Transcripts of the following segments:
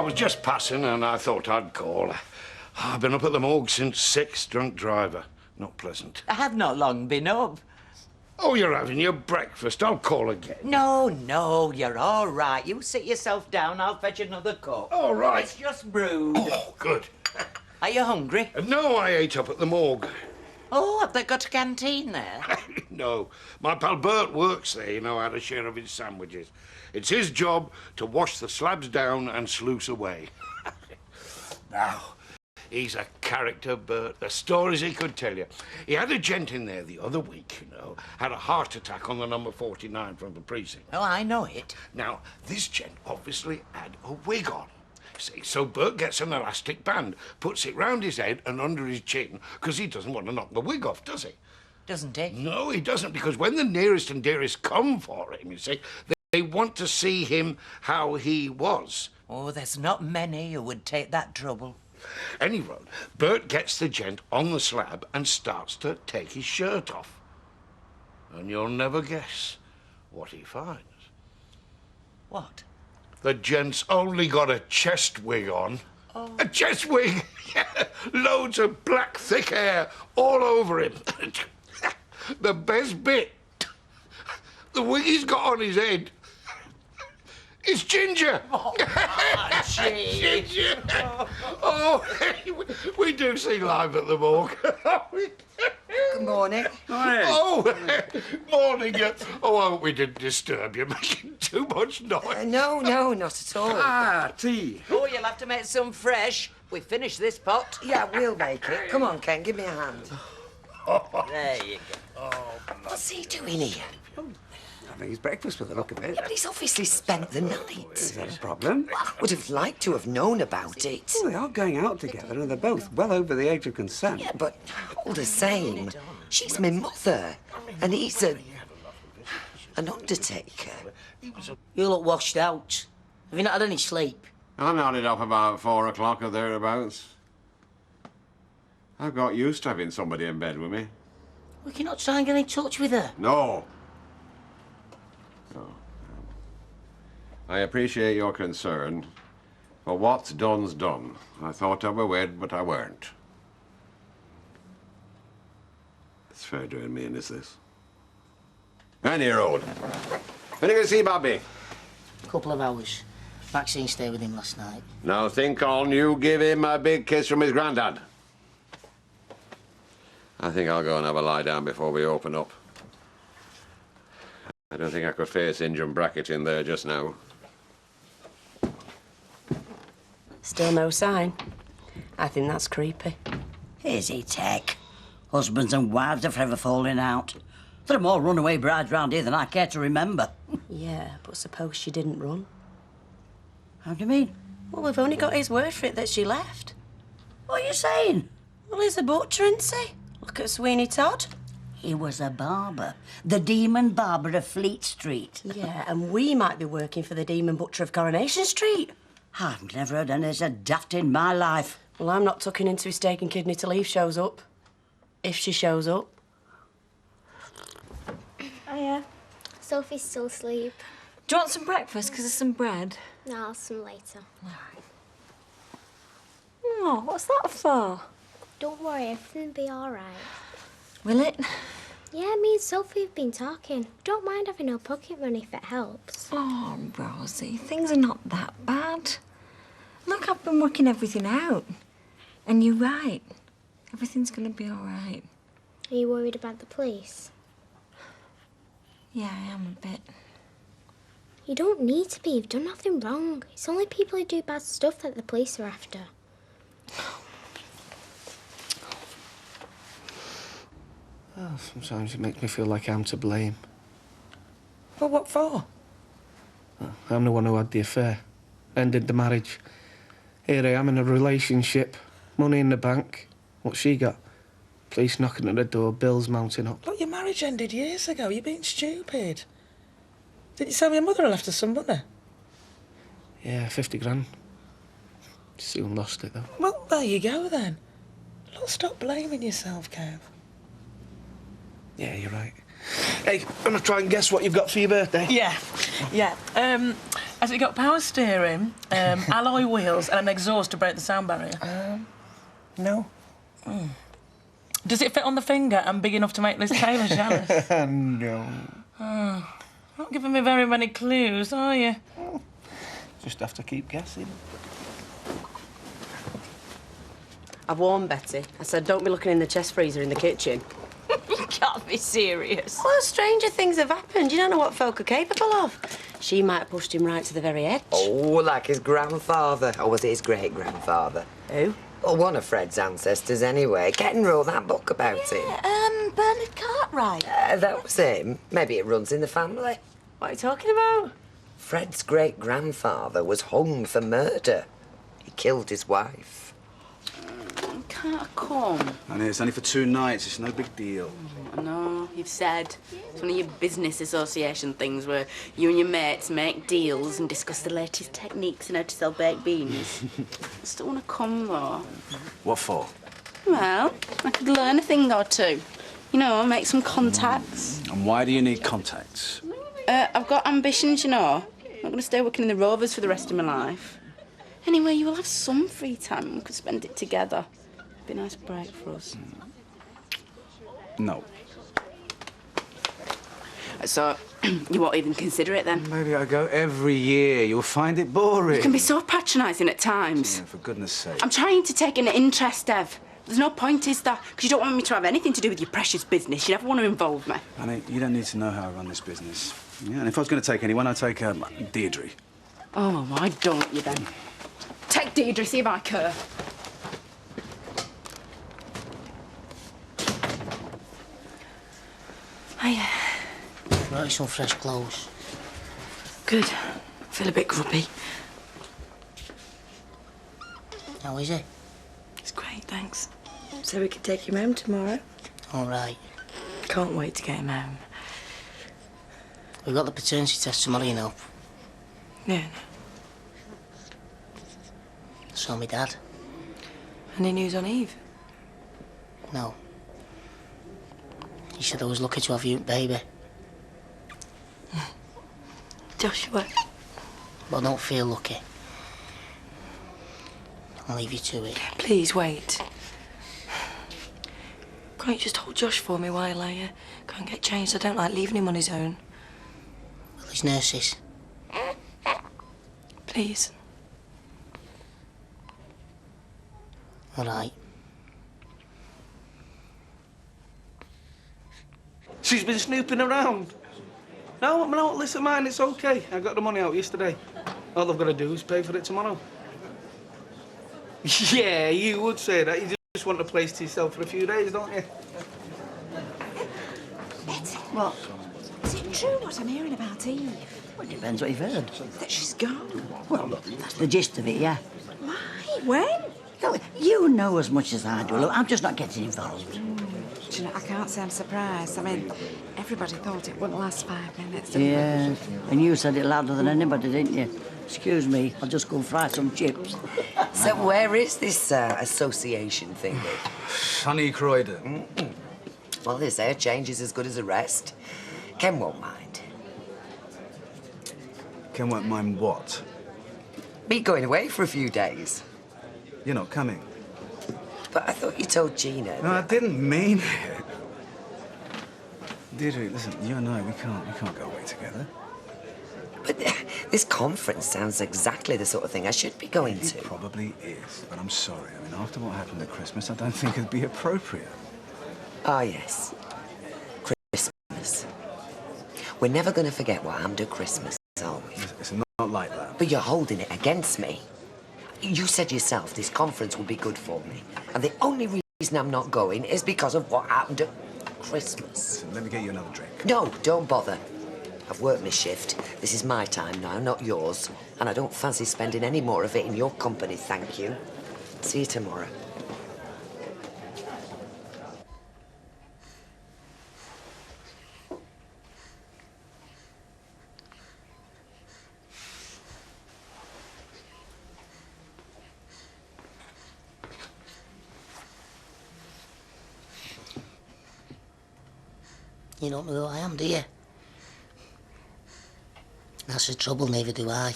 was just passing and I thought I'd call. I've been up at the morgue since 6, drunk driver. Not pleasant. I have not long been up. Oh, you're having your breakfast. I'll call again. No, you're all right. You sit yourself down, I'll fetch another cup. All right. It's just brewed. Oh, good. Are you hungry? No, I ate up at the morgue. Oh, have they got a canteen there? No. My pal Bert works there, you know, had a share of his sandwiches. It's his job to wash the slabs down and sluice away. Now, he's a character, Bert. The stories he could tell you. He had a gent in there the other week, you know, had a heart attack on the number 49 from the precinct. Oh, I know it. Now, this gent obviously had a wig on. See, so Bert gets an elastic band, puts it round his head and under his chin, because he doesn't want to knock the wig off, does he? Doesn't he? No, he doesn't, because when the nearest and dearest come for him, you see, they want to see him how he was. Oh, there's not many who would take that trouble. Anyway, Bert gets the gent on the slab and starts to take his shirt off. And you'll never guess what he finds. What? The gent's only got a chest wig on. Oh. A chest wig? Yeah, loads of black, thick hair all over him. The best bit, the wig he's got on his head, is ginger. Oh, ginger. Oh, we do see live at the morgue. Good morning. Morning. Oh, morning. Oh, I hope we didn't disturb you, making too much noise. No, not at all. Ah, tea. Oh, you'll have to make some fresh. We finish this pot. Yeah, we'll make it. Come on, Ken, give me a hand. There you go. What's he doing here? Having his breakfast with the look of it. Yeah, but he's obviously spent the night. Is that a problem? Well, I would have liked to have known about it. Well, they are going out together and they're both well over the age of consent. Yeah, but all the same, she's my mother, and he's an undertaker. You look washed out. Have you not had any sleep? I nodded off about 4 o'clock or thereabouts. I've got used to having somebody in bed with me. We cannot try and get in touch with her. No. I appreciate your concern, but what's done's done. I thought I were wed, but I weren't. It's fair doing me, and is this? And here, old. When are you going to see Bobby? Couple of hours. Maxine stayed with him last night. Now think on you give him a big kiss from his granddad. I think I'll go and have a lie down before we open up. I don't think I could face Injun Brackett in there just now. Still no sign. I think that's creepy. Is it, Tech? Husbands and wives are forever falling out. There are more runaway brides round here than I care to remember. Yeah, but suppose she didn't run. How do you mean? Well, we've only got his word for it that she left. What are you saying? Well, he's a butcher, isn't he? Look at Sweeney Todd. He was a barber. The Demon Barber of Fleet Street. Yeah, and we might be working for the Demon Butcher of Coronation Street. I've never heard any so daft in my life. Well, I'm not tucking into his steak and kidney till Eve shows up. If she shows up. Hiya. Sophie's still asleep. Do you want some breakfast? Because there's some bread. No, I'll have some later. Oh, what's that for? Don't worry, everything'll be all right. Will it? Yeah, me and Sophie have been talking. Don't mind having no pocket money if it helps. Oh, Rosie, things are not that bad. Look, I've been working everything out. And you're right. Everything's going to be all right. Are you worried about the police? Yeah, I am a bit. You don't need to be. You've done nothing wrong. It's only people who do bad stuff that the police are after. Oh, sometimes it makes me feel like I'm to blame. Well, what for? I'm the one who had the affair, ended the marriage. Here I am in a relationship, money in the bank. What's she got? Police knocking at the door, bills mounting up. Look, your marriage ended years ago. You're being stupid. Didn't you tell me your mother left her some money? Yeah, 50 grand. Soon lost it, though. Well, there you go, then. Look, stop blaming yourself, Kev. Yeah, you're right. Hey, I'm gonna try and guess what you've got for your birthday. Yeah. A Has it got power steering, alloy wheels and an exhaust to break the sound barrier? No. Does it fit on the finger and big enough to make Liz Taylor jealous? No. Not giving me very many clues, are you? Just have to keep guessing. I've warned Betty. I said, don't be looking in the chest freezer in the kitchen. You can't be serious. Well, stranger things have happened. You don't know what folk are capable of. She might have pushed him right to the very edge. Oh, like his grandfather. Or was it his great-grandfather? Who? Well, one of Fred's ancestors, anyway. Getting wrote that book about him. Bernard Cartwright. That was him. Maybe it runs in the family. What are you talking about? Fred's great-grandfather was hung for murder. He killed his wife. Can't I come? And it's only for 2 nights. It's no big deal. I know, you've said. It's one of your business association things where you and your mates make deals and discuss the latest techniques and how to sell baked beans. I still want to come, though. What for? Well, I could learn a thing or two. You know, make some contacts. And why do you need contacts? I've got ambitions, you know. I'm not going to stay working in the Rovers for the rest of my life. Anyway, you will have some free time and we could spend it together. Be a nice break for us. No. So, you won't even consider it then? Maybe I go every year. You'll find it boring. You can be so patronising at times. Yeah, for goodness sake. I'm trying to take an interest, Ev. There's no point, is there? Because you don't want me to have anything to do with your precious business. You never want to involve me. Honey, you don't need to know how I run this business. Yeah, and if I was going to take anyone, I'd take Deirdre. Oh, why don't you then? Take Deirdre, see if I care. Hiya. Right, some fresh clothes. Good. Feel a bit grubby. How is it? It's great, thanks. So we could take him home tomorrow? All right. Can't wait to get him home. We've got the paternity test tomorrow, you know. No. Saw me dad. Any news on Eve? No. He said I was lucky to have you, baby. Joshua. But I don't feel lucky. I'll leave you to it. Please wait. Can't you just hold Josh for me while I go and get changed? I don't like leaving him on his own. Well, his nurses. Please. All right. She's been snooping around. No, listen, man, it's okay. I got the money out yesterday. All I've got to do is pay for it tomorrow. Yeah, you would say that. You just want the place to yourself for a few days, don't you? Betty. What? Is it true what I'm hearing about Eve? Well, it depends what you've heard. That she's gone? Well, that's the gist of it, yeah. Why? When? Look, you know as much as I do. Look, I'm just not getting involved. Do you know, I can't say I'm surprised. I mean, everybody thought it wouldn't last 5 minutes. Yeah, and you said it louder than anybody, didn't you? Excuse me, I'll just go and fry some chips. So where is this association thing? Sonny Croydon. Well, they say a change is as good as a rest. Ken won't mind. Ken won't mind what? Me going away for a few days. You're not coming. But I thought you told Gina. No, I didn't mean it. Deirdre, listen, you and I, we can't go away together. But this conference sounds exactly the sort of thing I should be going to. It probably is, but I'm sorry. I mean, after what happened at Christmas, I don't think it'd be appropriate. Ah, yes. Christmas. We're never going to forget what happened at Christmas, are we? It's not like that. But you're holding it against me. You said yourself this conference would be good for me. And the only reason I'm not going is because of what happened at Christmas. Listen, let me get you another drink. No, don't bother. I've worked my shift. This is my time now, not yours. And I don't fancy spending any more of it in your company, thank you. See you tomorrow. You don't know who I am, do you? That's the trouble, neither do I.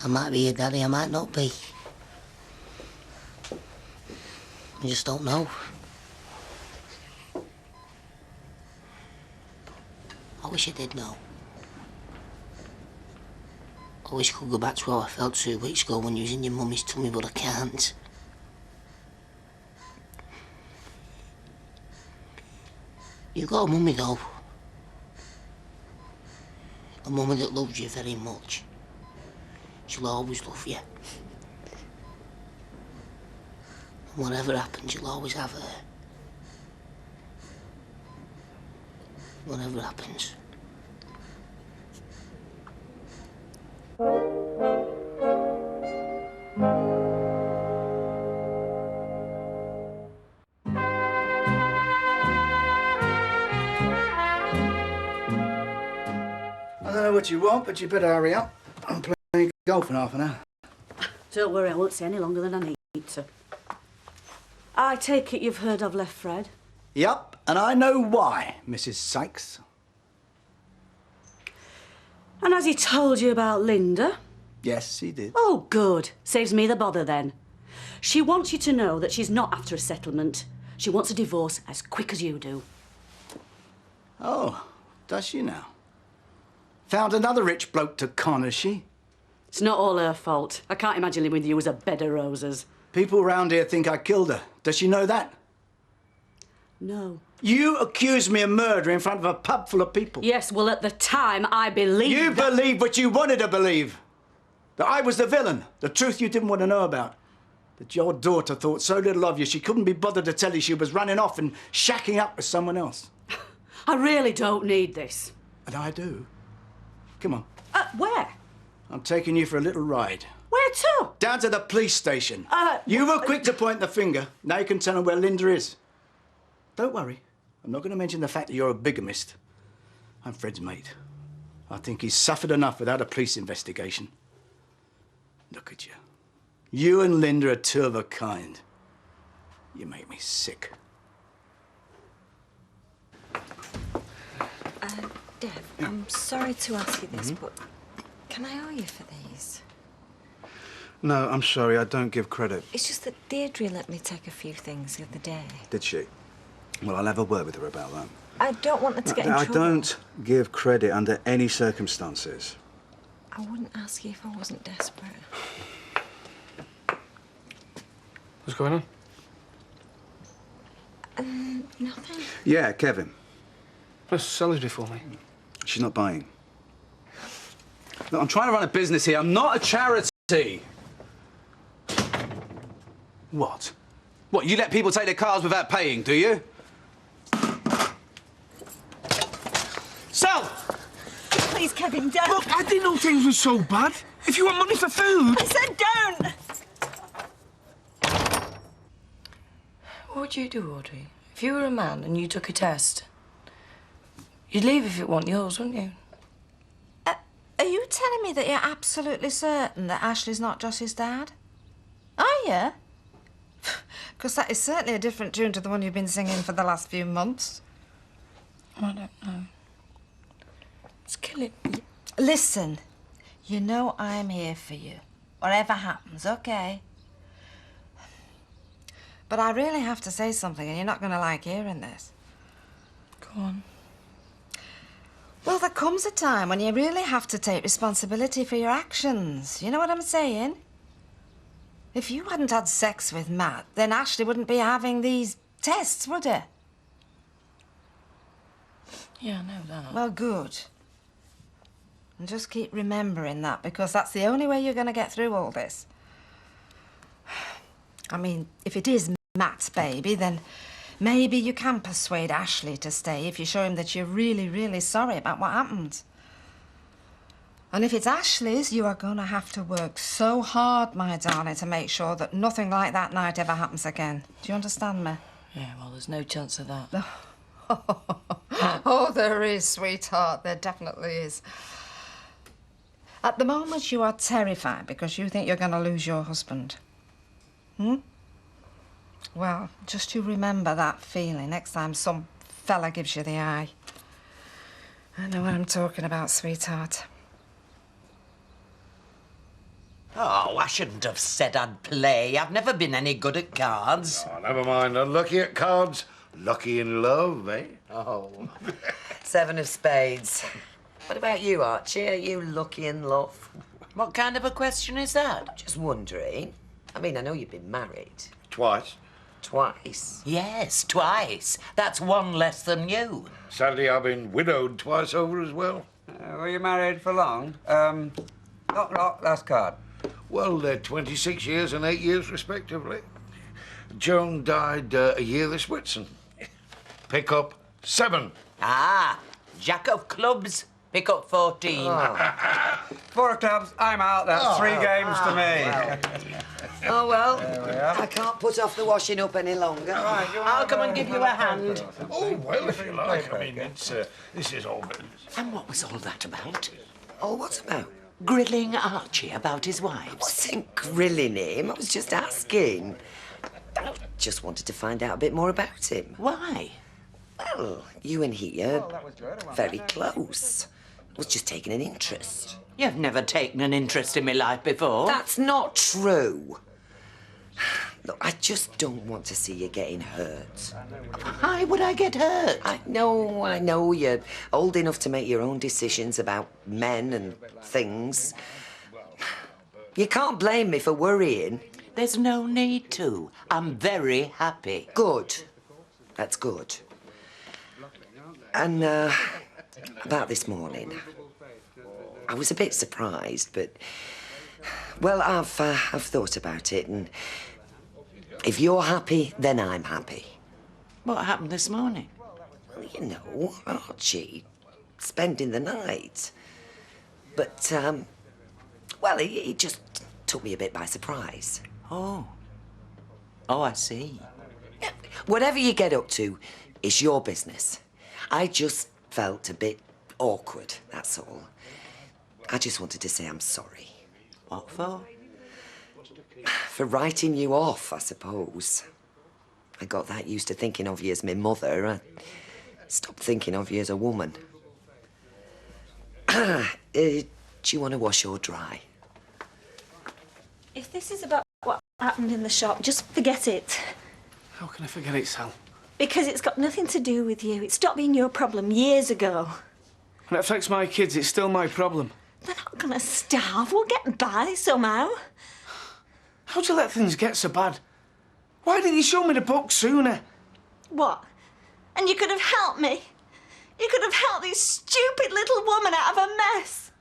I might be your daddy, I might not be. I just don't know. I wish I did know. I wish I could go back to how I felt 2 weeks ago when you was in your mummy's tummy, but I can't. You've got a mummy, though. A mummy that loves you very much. She'll always love you. And whatever happens, you'll always have her. Whatever happens. I don't know what you want, but you better hurry up. I'm playing golf in half an hour. Don't worry, I won't stay any longer than I need to. I take it you've heard I've left Fred? Yup, and I know why, Mrs. Sykes. And has he told you about Linda? Yes, he did. Oh, good. Saves me the bother then. She wants you to know that she's not after a settlement. She wants a divorce as quick as you do. Oh, does she now? Found another rich bloke to con, has she? It's not all her fault. I can't imagine living with you as a bed of roses. People round here think I killed her. Does she know that? No. You accused me of murder in front of a pub full of people. Yes, well, at the time, I believed You believed what you wanted to believe. That I was the villain. The truth you didn't want to know about. That your daughter thought so little of you she couldn't be bothered to tell you she was running off and shacking up with someone else. I really don't need this. And I do. Come on. Where? I'm taking you for a little ride. Where to? Down to the police station. You were quick to point the finger. Now you can tell them where Linda is. Don't worry. I'm not going to mention the fact that you're a bigamist. I'm Fred's mate. I think he's suffered enough without a police investigation. Look at you. You and Linda are two of a kind. You make me sick. Dev, I'm sorry to ask you this, but can I owe you for these? No, I'm sorry. I don't give credit. It's just that Deirdre let me take a few things the other day. Did she? Well, I'll have a word with her about that. I don't want her to get in I trouble. don't give credit under any circumstances. I wouldn't ask you if I wasn't desperate. What's going on? Nothing. Yeah, Kevin. Let's sell it for me. She's not buying. Look, I'm trying to run a business here. I'm not a charity. What? What, you let people take their cars without paying, do you? Sell! Please, Kevin, don't. Look, I didn't know things were so bad. If you want money for food... I said don't! What would you do, Audrey? If you were a man and you took a test, you'd leave if it wasn't yours, wouldn't you? Are you telling me that you're absolutely certain that Ashley's not Josh's dad? Are you? Because that is certainly a different tune to the one you've been singing for the last few months. I don't know. It's killing me. Listen, you know I'm here for you, whatever happens, OK? But I really have to say something, and you're not going to like hearing this. Go on. Well, there comes a time when you really have to take responsibility for your actions. You know what I'm saying? If you hadn't had sex with Matt, then Ashley wouldn't be having these tests, would he? Yeah, I know that. Well, good. And just keep remembering that, because that's the only way you're going to get through all this. I mean, if it is Matt's baby, then maybe you can persuade Ashley to stay if you show him that you're really, really sorry about what happened. And if it's Ashley's, you are going to have to work so hard, my darling, to make sure that nothing like that night ever happens again. Do you understand me? Yeah, well, there's no chance of that. Oh, there is, sweetheart. There definitely is. At the moment, you are terrified because you think you're going to lose your husband. Well, just you remember that feeling next time some fella gives you the eye. I know what I'm talking about, sweetheart. Oh, I shouldn't have said I'd play. I've never been any good at cards. Oh, never mind. Unlucky at cards, lucky in love, eh? Oh. 7 of spades. What about you, Archie? Are you lucky in love? What kind of a question is that? Just wondering. I mean, I know you've been married. Twice. Twice? Yes, twice. That's one less than you. Sadly, I've been widowed twice over as well. Were you married for long? Knock, last card. Well, they're 26 years and 8 years, respectively. Joan died a year this Whitsun. Pick up 7. Ah, Jack of clubs. Pick up 14. Oh. 4 of clubs, I'm out. That's 3 games to me. Oh, well, There we are. I can't put off the washing up any longer. I'll come and give you a hand. Oh, well, if you like. I mean, this is all business. And what was all that about? Oh, what's about? Grilling Archie about his I wives. wasn't grilling him. I was just asking. I just wanted to find out a bit more about him. Why? Well, you and he are very close. I was just taking an interest. You've never taken an interest in my life before. That's not true. Look, I just don't want to see you getting hurt. Why would I get hurt? I know. You're old enough to make your own decisions about men and things. You can't blame me for worrying. There's no need to. I'm very happy. Good. That's good. And, about this morning, I was a bit surprised, but, well, I've thought about it, and if you're happy, then I'm happy. What happened this morning? Well, you know, Archie, spending the night. But, well, he just took me a bit by surprise. Oh. Oh, I see. Whatever you get up to is your business. I just felt a bit awkward, that's all. I just wanted to say I'm sorry. What for? For writing you off, I suppose. I got that used to thinking of you as my mother. I stopped thinking of you as a woman. Do you want to wash or dry? If this is about what happened in the shop, just forget it. How can I forget it, Sal? Because it's got nothing to do with you. It stopped being your problem years ago. When it affects my kids, it's still my problem. They're not gonna starve. We'll get by somehow. How'd you let things get so bad? Why didn't you show me the book sooner? What? And you could have helped me. You could have helped this stupid little woman out of a mess.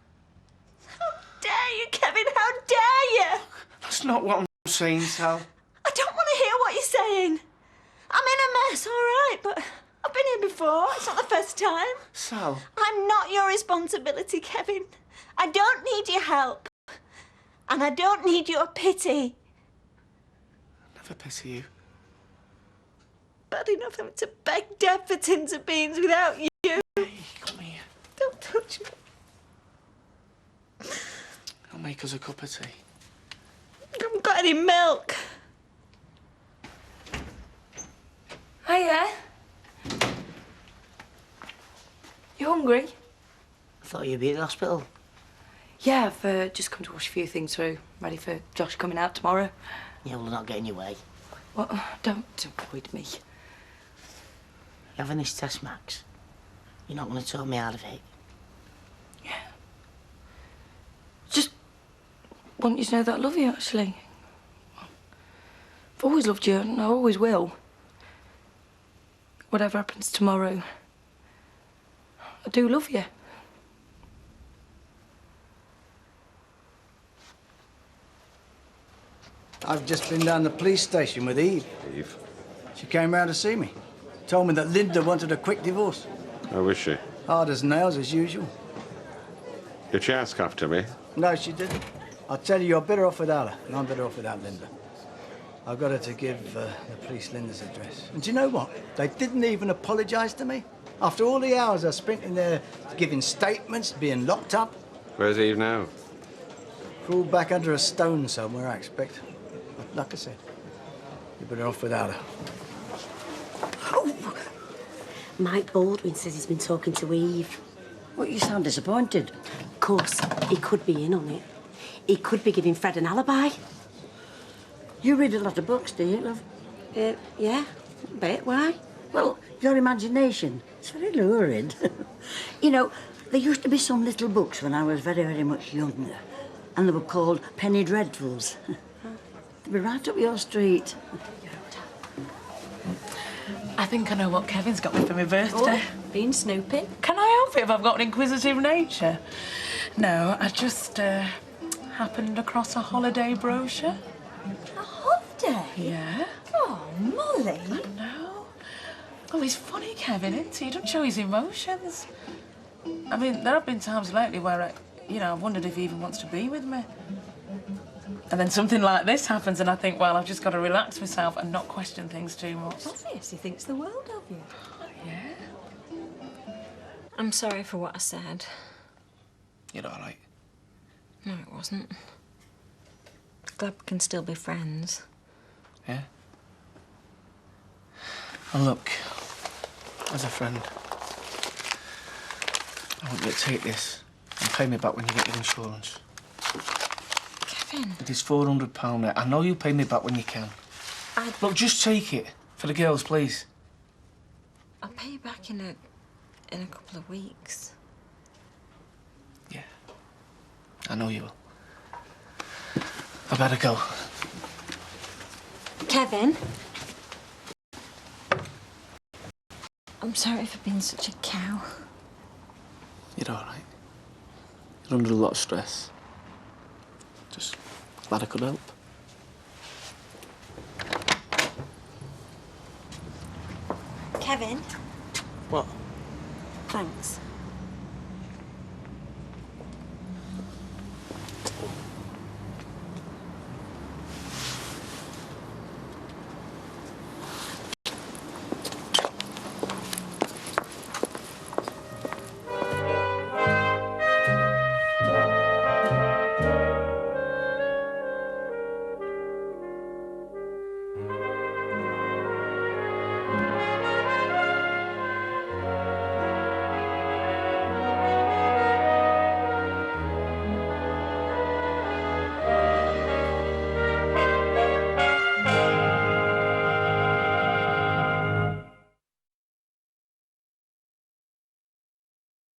How dare you, Kevin? How dare you? That's not what I'm saying, Sal. I don't want to hear what you're saying. I'm in a mess, all right, but I've been here before. It's not the first time. Sal. I'm not your responsibility, Kevin. I don't need your help. And I don't need your pity. Never pity you. Bad enough having to beg Dad for tins of beans without you. Hey, come here. Don't touch me. I'll make us a cup of tea. I haven't got any milk. Hiya. You hungry? I thought you'd be at the hospital. Yeah, I've just come to wash a few things through, ready for Josh coming out tomorrow. Yeah, well, not getting your way. What? Don't avoid me. You having this test, Max? You're not going to talk me out of it? Yeah. Just want you to know that I love you, actually. I've always loved you, and I always will. Whatever happens tomorrow, I do love you. I've just been down the police station with Eve. Eve? She came round to see me. Told me that Linda wanted a quick divorce. How is she? Hard as nails, as usual. Did she ask after me? No, she didn't. I tell you, you're better off without her, and I'm better off without Linda. I got her to give the police Linda's address. And do you know what? They didn't even apologise to me. After all the hours I spent in there giving statements, being locked up. Where's Eve now? Crawled back under a stone somewhere, I expect. But like I said, you're better off without her. Oh! Mike Baldwin says he's been talking to Eve. Well, you sound disappointed. Of course, he could be in on it. He could be giving Fred an alibi. You read a lot of books, do you, love? Yeah, a bit. Why? Well, your imagination, it's very lurid. You know, there used to be some little books when I was very, very much younger, and they were called Penny Dreadfuls. They'd be right up your street. I think I know what Kevin's got me for my birthday. Been snooping? Can I help it if I've got an inquisitive nature? No, I just happened across a holiday brochure. A holiday? Yeah. Oh, Molly. No. Oh, he's funny, Kevin, isn't he? He doesn't show his emotions. I mean, there have been times lately where, I've wondered if he even wants to be with me. And then something like this happens and I think, well, I've just got to relax myself and not question things too much. Obvious, he thinks the world of you. Yeah? I'm sorry for what I said. You're all right. No, it wasn't. Glad we can still be friends. Yeah? And look, as a friend, I want you to take this and pay me back when you get your insurance. Kevin. It is £400 there. I know you'll pay me back when you can. Look, just take it. For the girls, please. I'll pay you back in a couple of weeks. Yeah. I know you will. I better go. Kevin. I'm sorry for being such a cow. You're all right. You're under a lot of stress. Just glad I could help. Kevin. What? Thanks.